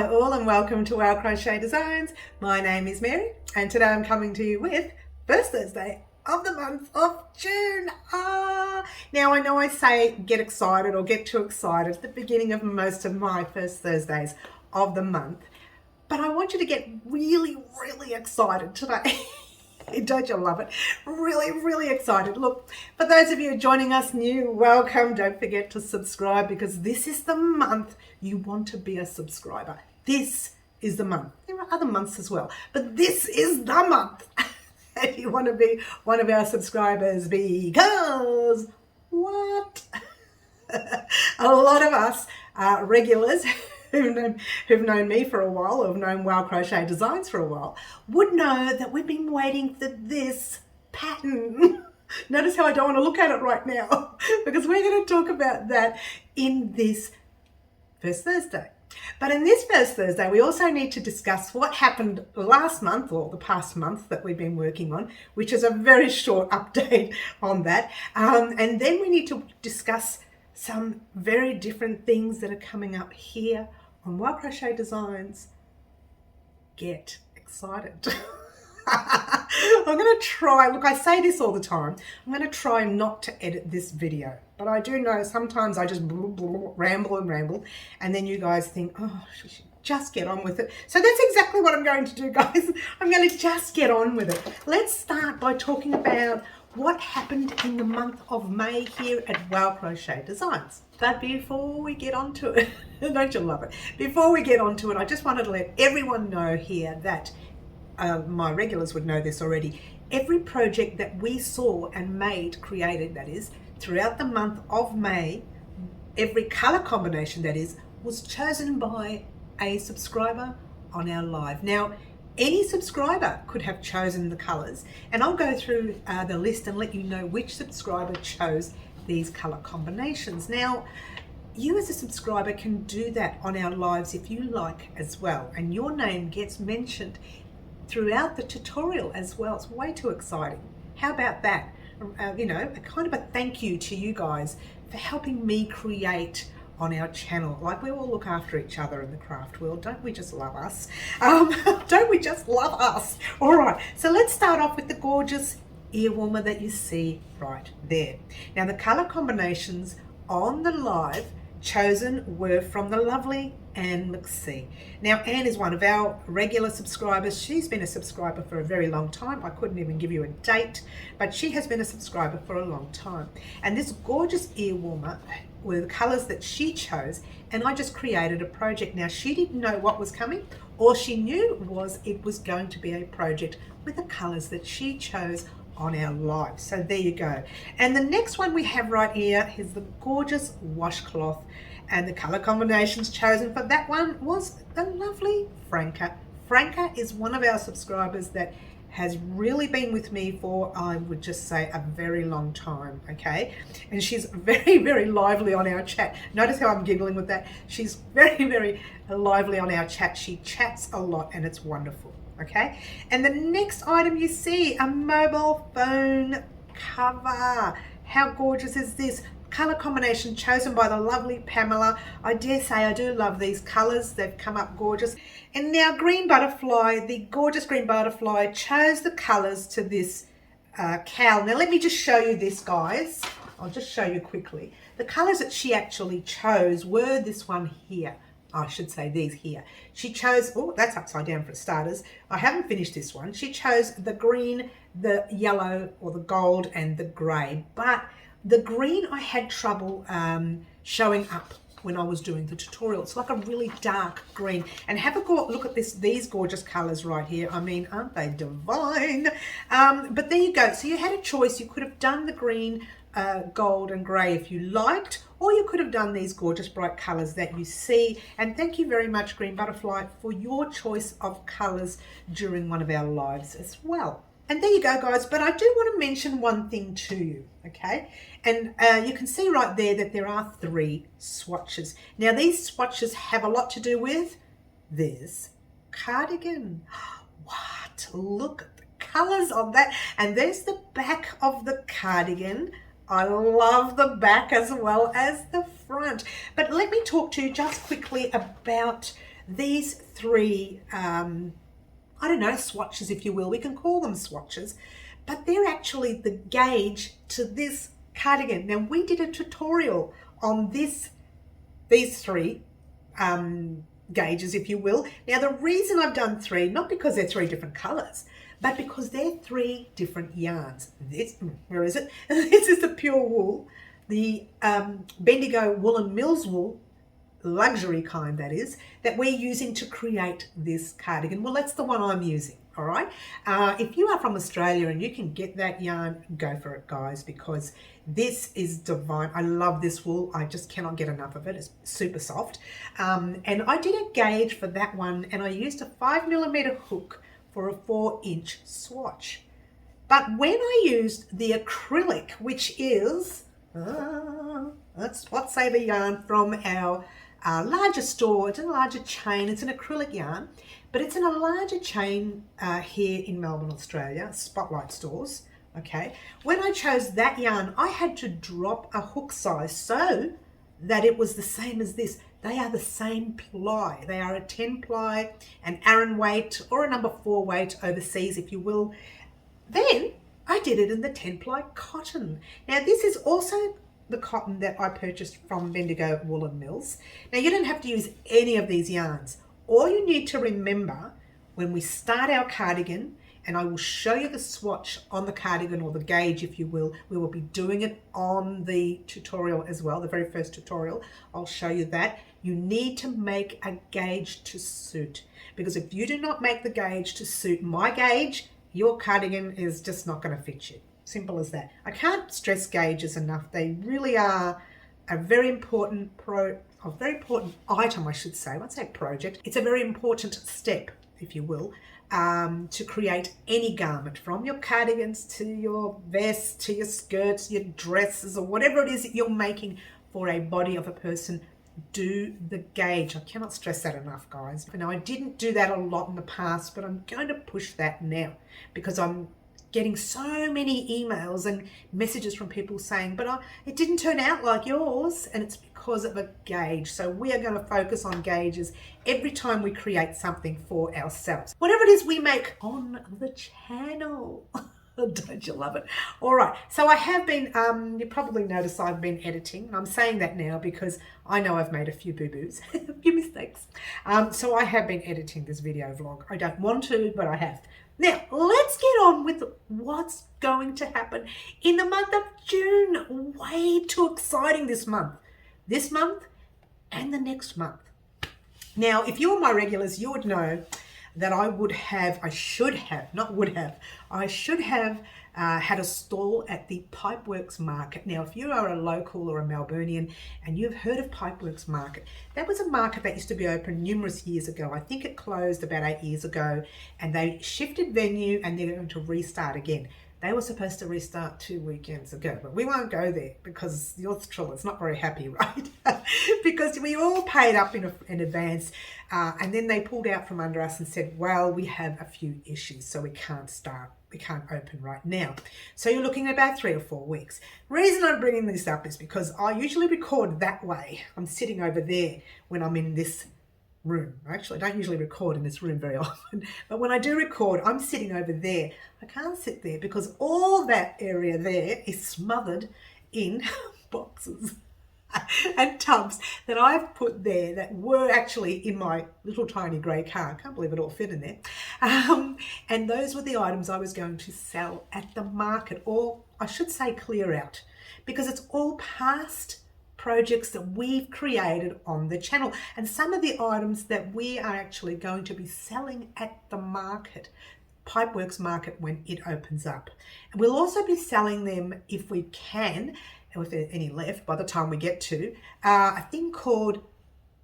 Hello all and welcome to our Crochet Designs. My name is Mary and today I'm coming to you with first Thursday of the month of June. Now I know I say get excited or get too excited at the beginning of most of my first Thursdays of the month, but I want you to get really excited today. Don't you love it? Really excited. Look, for those of you joining us new, welcome. Don't forget to subscribe because this is the month you want to be a subscriber. This is the month. There are other months as well, but this is the month if you want to be one of our subscribers, because what? A lot of us are regulars who've known me for a while, or have known Wow Crochet Designs for a while, would know that we've been waiting for this pattern. Notice how I don't want to look at it right now because we're going to talk about that in this first Thursday. But in this first Thursday, we also need to discuss what happened last month, or the past month that we've been working on, which is a very short update on that. And then we need to discuss some very different things that are coming up here on Wow Crochet Designs. Get excited. I'm going to try, look, I say this all the time, I'm going to try not to edit this video, but I do know sometimes I just ramble, and then you guys think, oh, she should just get on with it. So that's exactly what I'm going to do, guys. I'm going to just get on with it. Let's start by talking about what happened in the month of May here at Wow Crochet Designs. But before we get on to it, don't you love it? Before we get on to it, I just wanted to let everyone know here that my regulars would know this already. Every project that we saw and created, that is, throughout the month of May, every color combination, that is, was chosen by a subscriber on our live. Now, any subscriber could have chosen the colors, and I'll go through the list and let you know which subscriber chose these color combinations. Now, you as a subscriber can do that on our lives if you like as well, and your name gets mentioned throughout the tutorial as well. It's way too exciting. How about that? You know, a kind of a thank you to you guys for helping me create on our channel. Like, we all look after each other in the craft world. Don't we just love us? Don't we just love us? All right, so let's start off with the gorgeous ear warmer that you see right there. Now, the color combinations on the live chosen were from the lovely Anne McSee. Now, Anne is one of our regular subscribers. She's been a subscriber for a very long time. I couldn't even give you a date, but she has been a subscriber for a long time. And this gorgeous ear warmer were the colors that she chose, and I just created a project. Now, she didn't know what was coming. All she knew was it was going to be a project with the colors that she chose on our live. So there you go. And the next one we have right here is the gorgeous washcloth, and the color combinations chosen for that one was the lovely Franca. Franca is one of our subscribers that has really been with me for, I would just say, a very long time, okay? And she's very lively on our chat. Notice how I'm giggling with that. She's very lively on our chat. She chats a lot and it's wonderful, okay? And the next item you see, a mobile phone cover. How gorgeous is this? Color combination chosen by the lovely Pamela. I dare say I do love these colors. They've come up gorgeous. And now Green Butterfly, the gorgeous Green Butterfly, chose the colors to this cowl. Now let me just show you this, guys. I'll just show you quickly. The colors that she actually chose were this one here. I should say these here. She chose, oh, that's upside down for starters. I haven't finished this one. She chose the green, the yellow, or the gold, and the gray. But the green I had trouble showing up when I was doing the tutorial. It's like a really dark green. And have a look at these gorgeous colors right here. I mean, aren't they divine? But there you go. So you had a choice. You could have done the green, gold and gray if you liked, or you could have done these gorgeous bright colors that you see. And thank you very much, Green Butterfly, for your choice of colors during one of our lives as well. And there you go, guys. But I do want to mention one thing to you, okay? And you can see right there that there are 3 swatches. Now, these swatches have a lot to do with this cardigan. What? Look at the colors on that. And there's the back of the cardigan. I love the back as well as the front. But let me talk to you just quickly about these three, I don't know, swatches, if you will. We can call them swatches, but they're actually the gauge to this cardigan. Now, we did a tutorial on these three gauges, if you will. Now, the reason I've done three, not because they're three different colors, but because they're three different yarns. This, where is it? This is the pure wool, the Bendigo Woolen Mills wool, luxury kind that is, that we're using to create this cardigan. Well, that's the one I'm using, all right? If you are from Australia and you can get that yarn, go for it, guys, because this is divine. I love this wool. I just cannot get enough of it. It's super soft. And I did a gauge for that one, and I used a 5mm hook for a 4-inch swatch. But when I used the acrylic, which is that's Spot Saver yarn from our larger store, it's in a larger chain, it's an acrylic yarn, but it's in a larger chain here in Melbourne, Australia, Spotlight stores, okay. When I chose that yarn, I had to drop a hook size so that it was the same as this. They are the same ply. They are a 10 ply, an Aran weight, or a number 4 weight overseas, if you will. Then I did it in the 10 ply cotton. Now, this is also the cotton that I purchased from Bendigo Woolen Mills. Now, you don't have to use any of these yarns. All you need to remember when we start our cardigan, and I will show you the swatch on the cardigan, or the gauge, if you will. We will be doing it on the tutorial as well, the very first tutorial. I'll show you that. You need to make a gauge to suit, because if you do not make the gauge to suit my gauge, your cardigan is just not going to fit you. Simple as that. I can't stress gauges enough. They really are a very important item, I should say. I won't say project. It's a very important step, if you will, to create any garment, from your cardigans to your vests, to your skirts, your dresses, or whatever it is that you're making for a body of a person. Do the gauge. I cannot stress that enough, guys. Now, I didn't do that a lot in the past, but I'm going to push that now, because I'm getting so many emails and messages from people saying, but it didn't turn out like yours, and it's because of a gauge. So we are going to focus on gauges every time we create something for ourselves, whatever it is we make on the channel. Don't you love it? All right, so I have been, you probably noticed I've been editing, and I'm saying that now because I know I've made a few boo-boos, a few mistakes. So I have been editing this video vlog. I don't want to, but I have. Now, let's get on with what's going to happen in the month of June. Way too exciting this month and the next month. Now, if you're my regulars, you would know that I should have had a stall at the Pipeworks Market. Now, if you are a local or a Melburnian and you've heard of Pipeworks Market, that was a market that used to be open numerous years ago. I think it closed about 8 years ago, and they shifted venue and they're going to restart again. They were supposed to restart 2 weekends ago, but we won't go there because yours truly is not very happy, right? Because we all paid up in advance, and then they pulled out from under us and said, well, we have a few issues, so we can't open right now. So you're looking at about 3 or 4 weeks. Reason I'm bringing this up is because I usually record that way. I'm sitting over there when I'm in this room. Actually, I don't usually record in this room very often, but when I do record, I'm sitting over there. I can't sit there because all that area there is smothered in boxes and tubs that I've put there that were actually in my little tiny grey car. I can't believe it all fit in there. And those were the items I was going to sell at the market, or I should say clear out, because it's all past projects that we've created on the channel, and some of the items that we are actually going to be selling at the market, Pipeworks Market, when it opens up. And we'll also be selling them, if we can, and if there are any left by the time we get to, a thing called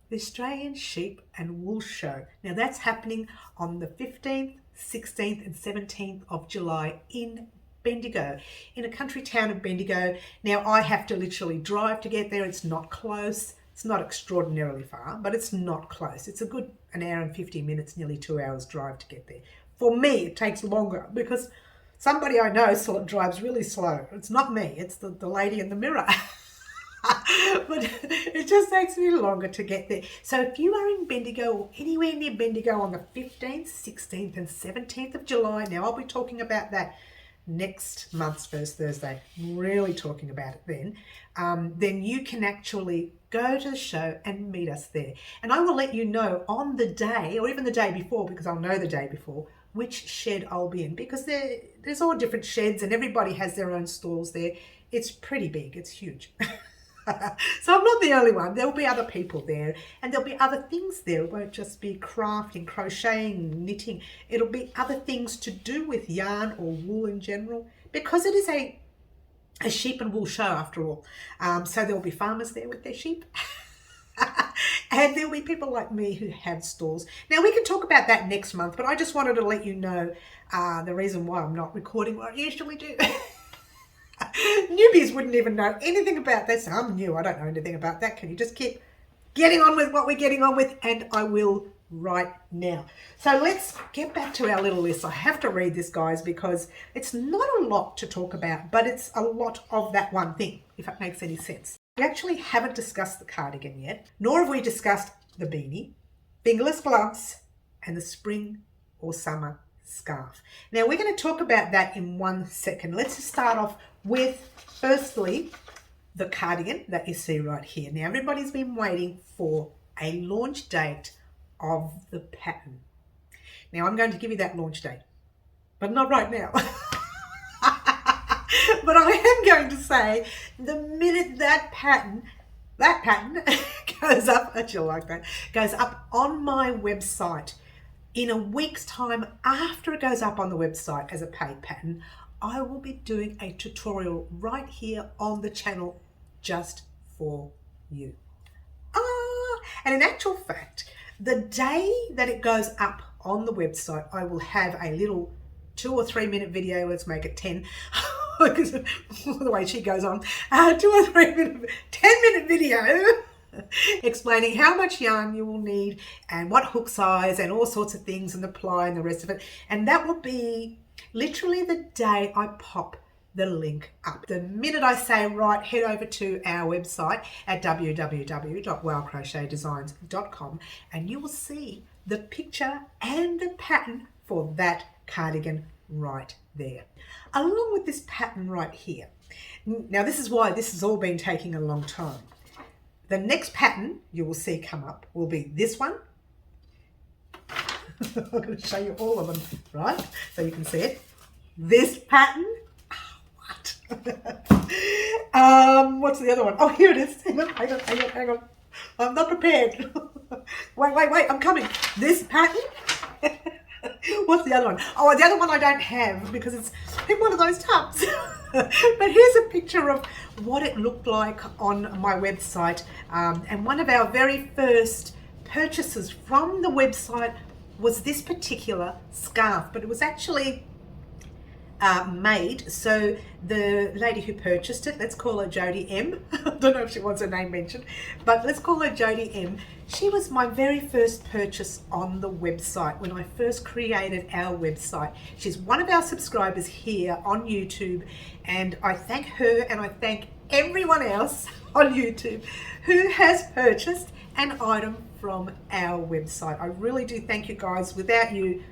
the Australian Sheep and Wool Show. Now that's happening on the 15th, 16th and 17th of July in Bendigo, in a country town of Bendigo. Now, I have to literally drive to get there. It's not close. It's not extraordinarily far, but it's not close. It's a good 1 hour and 50 minutes, nearly 2 hours drive to get there. For me, it takes longer because somebody I know drives really slow. It's not me. It's the lady in the mirror. but it just takes me longer to get there. So if you are in Bendigo or anywhere near Bendigo on the 15th, 16th and 17th of July, now I'll be talking about that next month's first Thursday, really talking about it then you can actually go to the show and meet us there. And I will let you know on the day, or even the day before, because I'll know the day before, which shed I'll be in, because there's all different sheds and everybody has their own stalls there. It's pretty big, it's huge. So I'm not the only one. There'll be other people there, and there'll be other things there. It won't just be crafting, crocheting, knitting. It'll be other things to do with yarn or wool in general, because it is a sheep and wool show after all. So there'll be farmers there with their sheep. And there'll be people like me who have stalls. Now we can talk about that next month, but I just wanted to let you know the reason why I'm not recording what I usually do. Newbies wouldn't even know anything about this. I'm new, I don't know anything about that. Can you just keep getting on with what we're getting on with? And I will right now. So let's get back to our little list. I have to read this, guys, because it's not a lot to talk about, but it's a lot of that one thing, if it makes any sense. We actually haven't discussed the cardigan yet, nor have we discussed the beanie, fingerless gloves, and the spring or summer scarf. Now we're going to talk about that in 1 second. Let's just start off with, firstly, the cardigan that you see right here. Now everybody's been waiting for a launch date of the pattern. Now I'm going to give you that launch date, but not right now. But I am going to say the minute that pattern goes up, I like that, goes up on my website, in a week's time after it goes up on the website as a paid pattern, I will be doing a tutorial right here on the channel just for you. And in actual fact, the day that it goes up on the website, I will have a little 2 or 3 minute video. Let's make it 10 because of the way she goes on. 2 or 3 minute, 10-minute video explaining how much yarn you will need and what hook size and all sorts of things and the ply and the rest of it. And that will be literally the day I pop the link up. The minute I say, right, head over to our website at www.wowcrochetdesigns.com and you will see the picture and the pattern for that cardigan right there, along with this pattern right here. Now this is why this has all been taking a long time. The next pattern you will see come up will be this one. I'm going to show you all of them, right? So you can see it. This pattern. What? What's the other one? Oh, here it is. Hang on. I'm not prepared. Wait, I'm coming. This pattern. What's the other one? Oh, the other one I don't have because it's in one of those tubs. But here's a picture of what it looked like on my website. And one of our very first purchases from the website was this particular scarf, but it was actually made. So the lady who purchased it, let's call her Jodie M. I don't know if she wants her name mentioned, but let's call her Jodie M. She was my very first purchase on the website when I first created our website. She's one of our subscribers here on YouTube, and I thank her and I thank everyone else on YouTube who has purchased an item from our website. I really do thank you guys. Without you,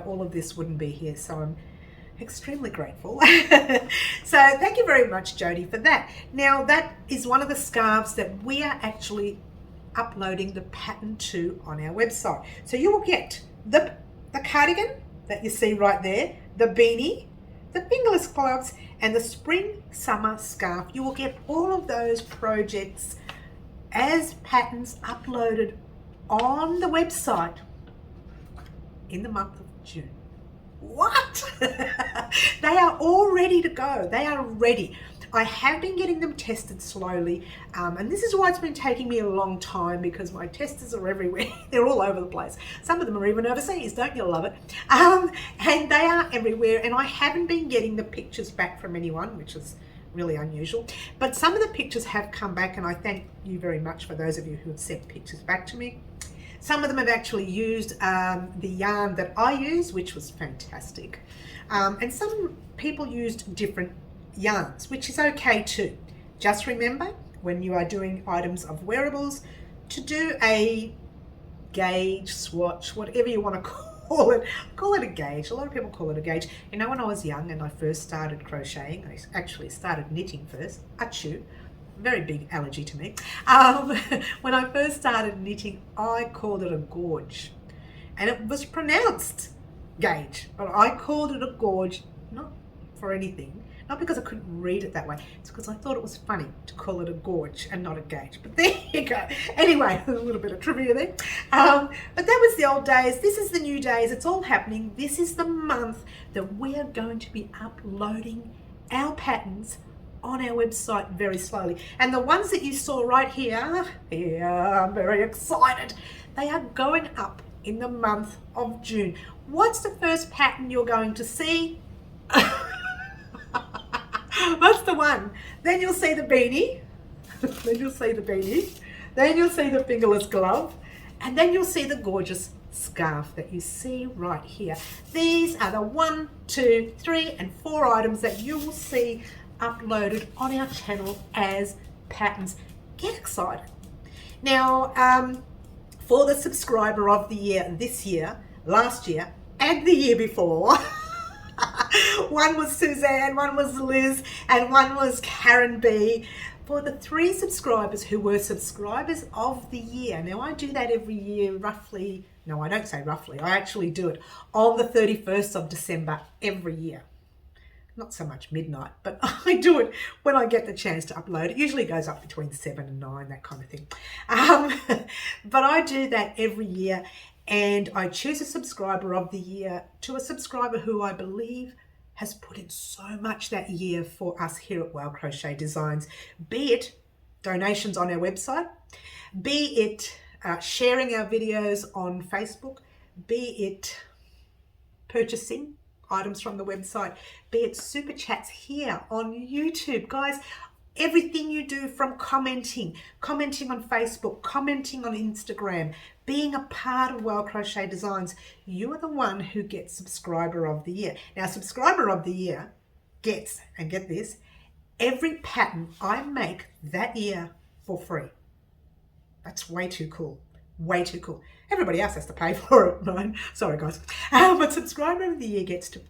all of this wouldn't be here. So I'm extremely grateful. So thank you very much, Jodie, for that. Now that is one of the scarves that we are actually uploading the pattern to on our website. So you will get the cardigan that you see right there, the beanie, the fingerless gloves, and the spring summer scarf. You will get all of those projects as patterns uploaded on the website in the month of June. What? They are all ready to go. They are ready. I have been getting them tested slowly, and this is why it's been taking me a long time, because my testers are everywhere. They're all over the place. Some of them are even overseas. Don't you love it? And they are everywhere, and I haven't been getting the pictures back from anyone, which is really unusual. But some of the pictures have come back, and I thank you very much for those of you who have sent pictures back to me. Some of them have actually used the yarn that I use, which was fantastic. And some people used different yarns, which is okay too. Just remember, when you are doing items of wearables to do a gauge, swatch, whatever you want to call it. Call it a gauge. A lot of people call it a gauge. You know, when I was young and I first started crocheting, I actually started knitting first. Achoo. Very big allergy to me. When I first started knitting, I called it a gorge. And it was pronounced gauge, but I called it a gorge, not for anything, not because I couldn't read it that way, it's because I thought it was funny to call it a gorge and not a gauge. But there you go. Anyway, a little bit of trivia there. But that was the old days. This is the new days. It's all happening. This is the month that we are going to be uploading our patterns on our website very slowly. And the ones that you saw right here, I'm very excited. They are going up in the month of June. What's the first pattern you're going to see? That's the one. Then you'll see the beanie. Then you'll see the beanie. Then you'll see the fingerless glove. And then you'll see the gorgeous scarf that you see right here. These are the 1, 2, 3, and 4 items that you will see uploaded on our channel as patterns. Get excited. Now, for the subscriber of the year this year, last year, and the year before, one was Suzanne, one was Liz, and one was Karen B. For the 3 subscribers who were subscribers of the year. Now, I do that every year roughly. No, I don't say roughly. I actually do it on the 31st of December every year. Not so much midnight, but I do it when I get the chance to upload. It usually goes up between 7 and 9, that kind of thing. But I do that every year, and I choose a subscriber of the year to a subscriber who I believe has put in so much that year for us here at Wow Crochet Designs, be it donations on our website, be it sharing our videos on Facebook, be it purchasing items from the website, be it super chats here on YouTube. Guys, everything you do, from commenting on Facebook, commenting on Instagram, being a part of Wow Crochet Designs, you are the one who gets subscriber of the year. Now, subscriber of the year gets, and get this, every pattern I make that year for free. That's way too cool. Way too cool. Everybody else has to pay for it, right? Sorry, guys. But subscriber of the year gets to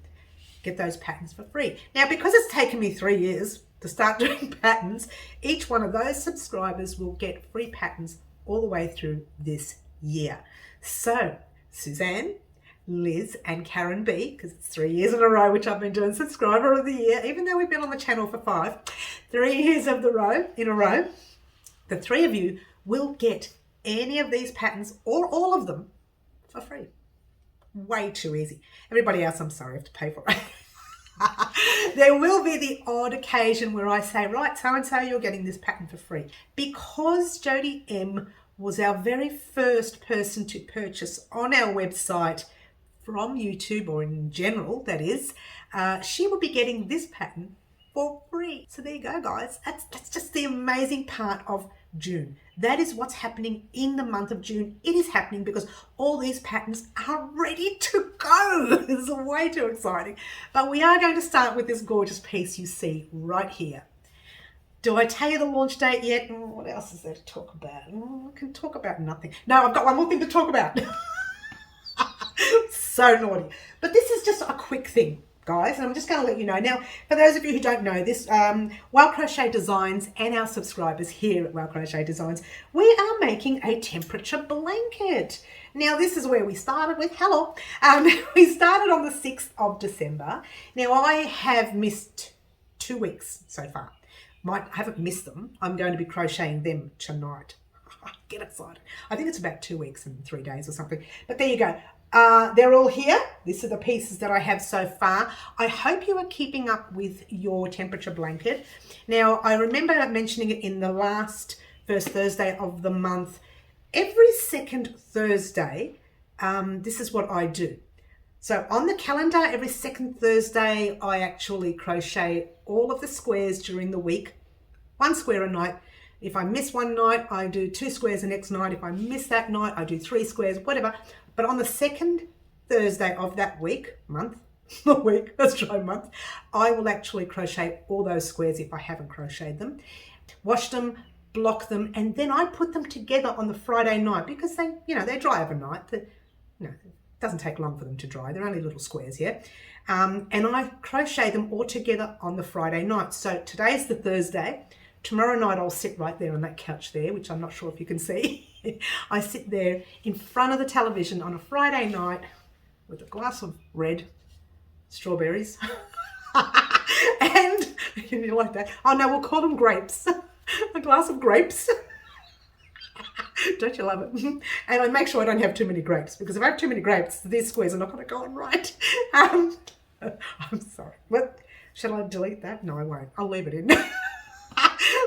get those patterns for free. Now, because it's taken me 3 years to start doing patterns, each one of those subscribers will get free patterns all the way through this year. So, Suzanne, Liz, and Karen B, because it's 3 years in a row which I've been doing subscriber of the year, even though we've been on the channel for 5, 3 years in a row, the 3 of you will get any of these patterns or all of them for free. Way too easy. Everybody else, I'm sorry, I have to pay for it. There will be the odd occasion where I say, right, so-and-so, you're getting this pattern for free. Because Jodie M was our very first person to purchase on our website from YouTube, or in general, that is, she will be getting this pattern for free. So there you go, guys. That's just the amazing part of June. That is what's happening in the month of June. It is happening because all these patterns are ready to go. It's way too exciting. But we are going to start with this gorgeous piece you see right here. Do I tell you the launch date yet? What else is there to talk about? I can talk about nothing. No, I've got one more thing to talk about. So naughty. But this is just a quick thing, guys, and I'm just going to let you know. Now, for those of you who don't know this, Wow Crochet Designs and our subscribers here at Wow Crochet Designs, we are making a temperature blanket. Now, this is where we started with. Hello. We started on the 6th of December. Now, I have missed 2 weeks so far. I haven't missed them. I'm going to be crocheting them tonight. Get excited. I think it's about 2 weeks and 3 days or something. But there you go. They're all here. These are the pieces that I have so far. I hope you are keeping up with your temperature blanket. Now, I remember mentioning it in the first Thursday of the month. Every second Thursday, this is what I do. So on the calendar, every second Thursday, I actually crochet all of the squares during the week. 1 square a night. If I miss one night, I do 2 squares the next night. If I miss that night, I do 3 squares, whatever. But on the second Thursday of that week, month, not week, let's try month, I will actually crochet all those squares if I haven't crocheted them. Wash them, block them, and then I put them together on the Friday night because they, they dry overnight. It doesn't take long for them to dry. They're only little squares, yeah. And I crochet them all together on the Friday night. So today's the Thursday. Tomorrow night I'll sit right there on that couch there, which I'm not sure if you can see. I sit there in front of the television on a Friday night with a glass of red strawberries. And you like that? Oh no, we'll call them grapes. A glass of grapes. Don't you love it? And I make sure I don't have too many grapes, because if I have too many grapes, these squares are not going to go on right. I'm sorry. What? Shall I delete that? No, I won't. I'll leave it in.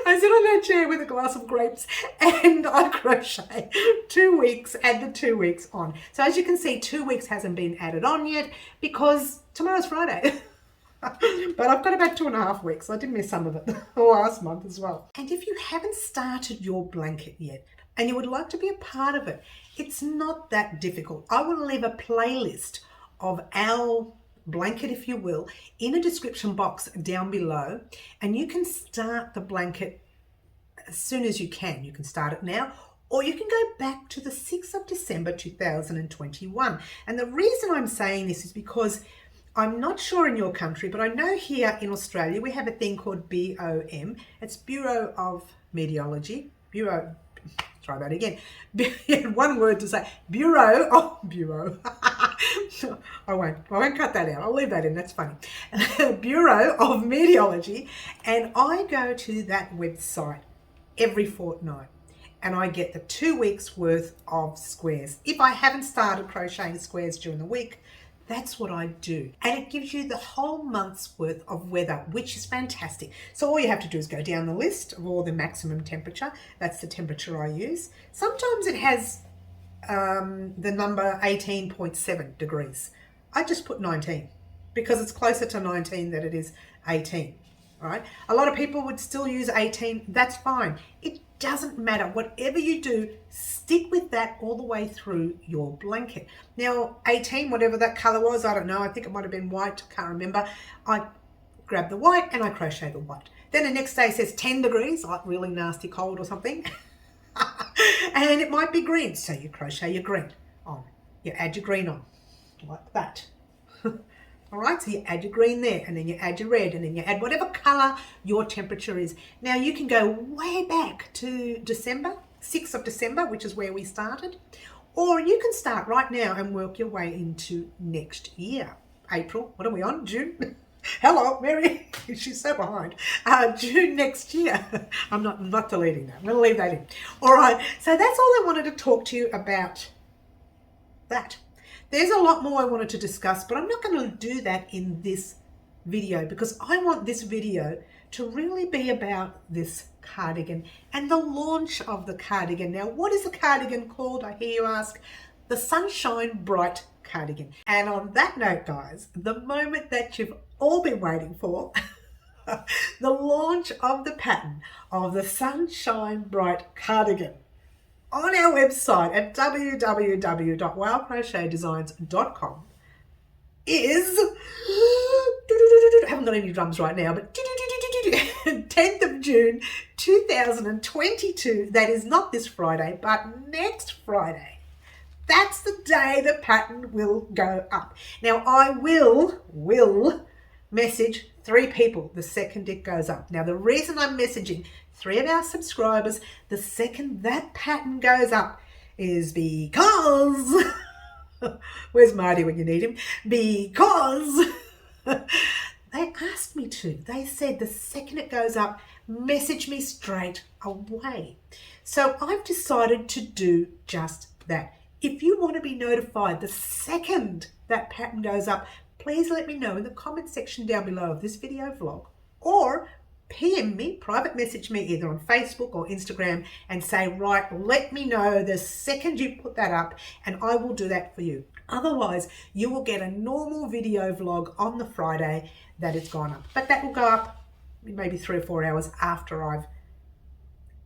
I sit on that chair with a glass of grapes and I crochet 2 weeks, add the 2 weeks on. So as you can see, 2 weeks hasn't been added on yet because tomorrow's Friday. But I've got about 2.5 weeks. I did miss some of it last month as well. And if you haven't started your blanket yet and you would like to be a part of it, it's not that difficult. I will leave a playlist of our blanket, if you will, in a description box down below, and you can start the blanket as soon as you can. You can start it now, or you can go back to the 6th of December 2021. And the reason I'm saying this is because I'm not sure in your country, but I know here in Australia we have a thing called BOM. It's Bureau of Meteorology. Try that again. One word to say. Bureau. I won't cut that out. I'll leave that in. That's funny. Bureau of Meteorology. And I go to that website every fortnight and I get the 2 weeks worth of squares. If I haven't started crocheting squares during the week, that's what I do. And it gives you the whole month's worth of weather, which is fantastic. So all you have to do is go down the list of all the maximum temperature. That's the temperature I use. Sometimes it has the number 18.7 degrees. I just put 19 because it's closer to 19 than it is 18. All right. A lot of people would still use 18. That's fine. It doesn't matter. Whatever you do, stick with that all the way through your blanket. Now, 18, whatever that color was, I don't know. I think it might have been white. Can't remember. I grab the white and I crochet the white. Then the next day says 10 degrees, like really nasty cold or something. And it might be green. So you crochet your green on. You add your green on like that. All right, so you add your green there, and then you add your red, and then you add whatever color your temperature is. Now you can go way back to December, 6th of December, which is where we started, or you can start right now and work your way into next year. April, what are we on? June? Hello, Mary. She's so behind. June next year. I'm not deleting that. I'm going to leave that in. All right, so that's all I wanted to talk to you about that. There's a lot more I wanted to discuss, but I'm not going to do that in this video because I want this video to really be about this cardigan and the launch of the cardigan. Now, what is the cardigan called? I hear you ask. The Sunshine Bright cardigan. And on that note, guys, the moment that you've all been waiting for, the launch of the pattern of the Sunshine Bright cardigan on our website at www.wowcrochetdesigns.com is, I haven't got any drums right now, but 10th of June 2022. That is not this Friday, but next Friday. That's the day the pattern will go up. Now I will message 3 people the second it goes up. Now the reason I'm messaging 3 of our subscribers the second that pattern goes up is because where's Marty when you need him? Because they asked me to. They said the second it goes up, message me straight away. So I've decided to do just that. If you want to be notified the second that pattern goes up, please let me know in the comment section down below of this video vlog, or PM me, private message me either on Facebook or Instagram and say, right, let me know the second you put that up and I will do that for you. Otherwise, you will get a normal video vlog on the Friday that it's gone up. But that will go up maybe 3 or 4 hours after I've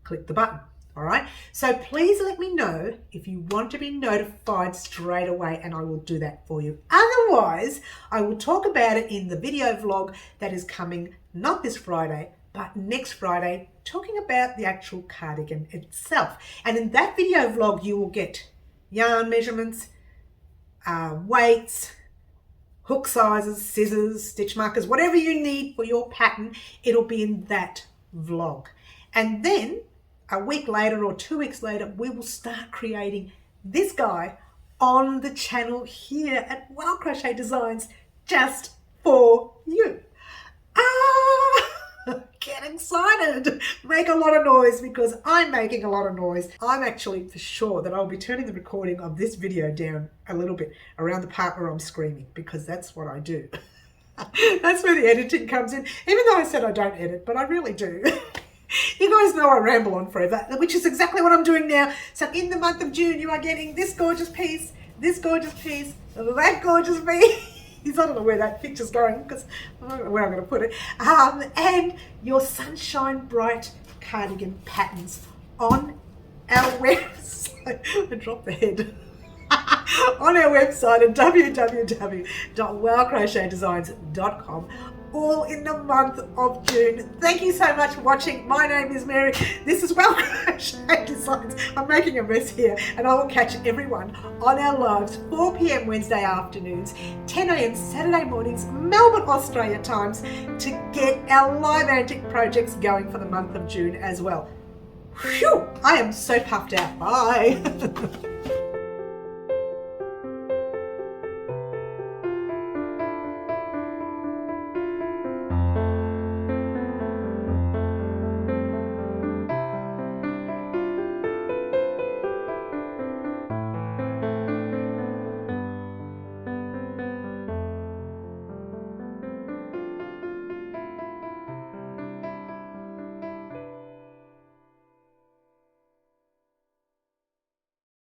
clicked the button. All right, so please let me know if you want to be notified straight away and I will do that for you. Otherwise, I will talk about it in the video vlog that is coming not this Friday, but next Friday, talking about the actual cardigan itself. And in that video vlog, you will get yarn measurements, weights, hook sizes, scissors, stitch markers, whatever you need for your pattern, it'll be in that vlog. And then a week later or 2 weeks later, we will start creating this guy on the channel here at Wild Crochet Designs just for you. Get excited, make a lot of noise, because I'm making a lot of noise. I'm actually for sure that I'll be turning the recording of this video down a little bit around the part where I'm screaming, because that's what I do. That's where the editing comes in, even though I said I don't edit, but I really do. You guys know I ramble on forever, which is exactly what I'm doing now. So in the month of June, you are getting this gorgeous piece, that gorgeous piece. I don't know where that picture's going, because I don't know where I'm going to put it. And your Sunshine Bright cardigan patterns on our website. I dropped the head. On our website at www.wowcrochetdesigns.com, all in the month of June. Thank you so much for watching. My name is Mary. This is Wild Crochet Designs. I'm making a mess here, and I will catch everyone on our lives 4 p.m. Wednesday afternoons, 10 a.m. Saturday mornings, Melbourne, Australia times, to get our live antique projects going for the month of June as well. Phew, I am so puffed out. Bye.